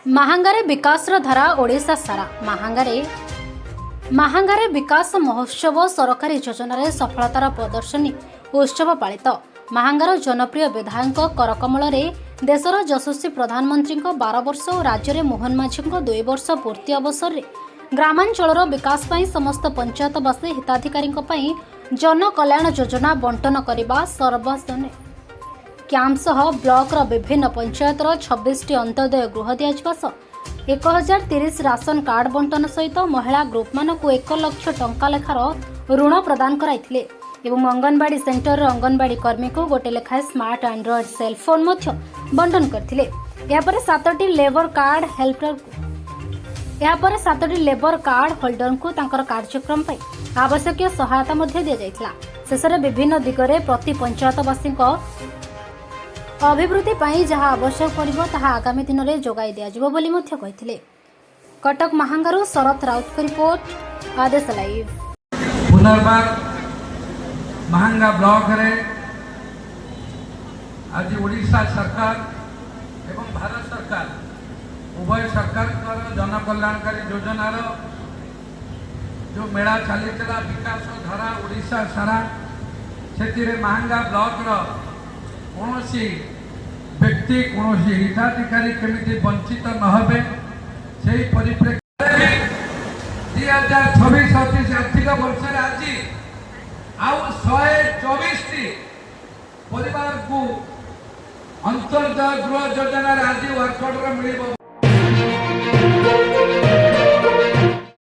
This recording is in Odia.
ମାହାଙ୍ଗାରେ ବିକାଶର ଧାରା ଓଡ଼ିଶା ସାରା। ମାହାଙ୍ଗାରେ ବିକାଶ ମହୋତ୍ସବ ସରକାରୀ ଯୋଜନାରେ ସଫଳତାର ପ୍ରଦର୍ଶନୀ ଉତ୍ସବ ପାଳିତ। ମାହାଙ୍ଗାର ଜନପ୍ରିୟ ବିଧାୟକ କରକମଳରେ ଦେଶର ଯଶସ୍ୱୀ ପ୍ରଧାନମନ୍ତ୍ରୀଙ୍କ 12 ବର୍ଷ ଓ ରାଜ୍ୟରେ ମୋହନ ମାଝୀଙ୍କ 2 ବର୍ଷ ପୂର୍ତ୍ତି ଅବସରରେ ଗ୍ରାମାଞ୍ଚଳର ବିକାଶ ପାଇଁ ସମସ୍ତ ପଞ୍ଚାୟତବାସୀ ହିତାଧିକାରୀଙ୍କ ପାଇଁ ଜନକଲ୍ୟାଣ ଯୋଜନା ବଣ୍ଟନ କରିବା ସର୍ବଜନୀନ କ୍ୟାମ୍ପ ସହ ବ୍ଲକର ବିଭିନ୍ନ ପଞ୍ଚାୟତର 26ଟି ଅନ୍ତୋଦୟ ଗୃହ ଦିଆଯିବା ସହ 1030 ରାସନ କାର୍ଡ ବଣ୍ଟନ ସହିତ ମହିଳା ଗ୍ରୁପମାନଙ୍କୁ 1 ଲକ୍ଷ ଟଙ୍କା ଲେଖାର ଋଣ ପ୍ରଦାନ କରାଇଥିଲେ ଏବଂ ଅଙ୍ଗନବାଡ଼ି ସେଣ୍ଟରର ଅଙ୍ଗନବାଡ଼ି କର୍ମୀଙ୍କୁ 1 ଲେଖାଏଁ ସ୍ମାର୍ଟ ଆଣ୍ଡ୍ରଏଡ୍ ସେଲ୍ ଫୋନ୍ ମଧ୍ୟ ବଣ୍ଟନ କରିଥିଲେ। ଏହାପରେ 7ଟି ଲେବର କାର୍ଡ ହୋଲ୍ଡରଙ୍କୁ ତାଙ୍କର କାର୍ଯ୍ୟକ୍ରମ ପାଇଁ ଆବଶ୍ୟକୀୟ ସହାୟତା ମଧ୍ୟ ଦିଆଯାଇଥିଲା। ଶେଷରେ ବିଭିନ୍ନ ଦିଗରେ ପ୍ରତି ପଞ୍ଚାୟତବାସୀଙ୍କ ଅଭିବୃଦ୍ଧି ପାଇଁ ଯାହା ଆବଶ୍ୟକ ପଡ଼ିବ ତାହା ଆଗାମୀ ଦିନରେ ଯୋଗାଇ ଦିଆଯିବ ବୋଲି ମଧ୍ୟ କହିଥିଲେ। କଟକ ମାହାଙ୍ଗାରୁ ଶରତ ରାଉତଙ୍କ ରିପୋର୍ଟ, ଆଦେଶ ଲାଇଭ୍। पुनर्बार महांगा ब्लॉक रे आज ओडिशा सरकार एवं भारत सरकार उभय सरकार जन कल्याणकारी योजनार जो मेला चली विकास धारा ओडिशा सारा से महांगा ब्लॉक कौन व्यक्ति कौन हिताधिकारी केमी वंचित न हे से परिप्रेक्षी 2026 आर्थिक वर्ष आज आउ 124 परिवार को अंतर्जय गृह योजना आज वर्कआउट मिल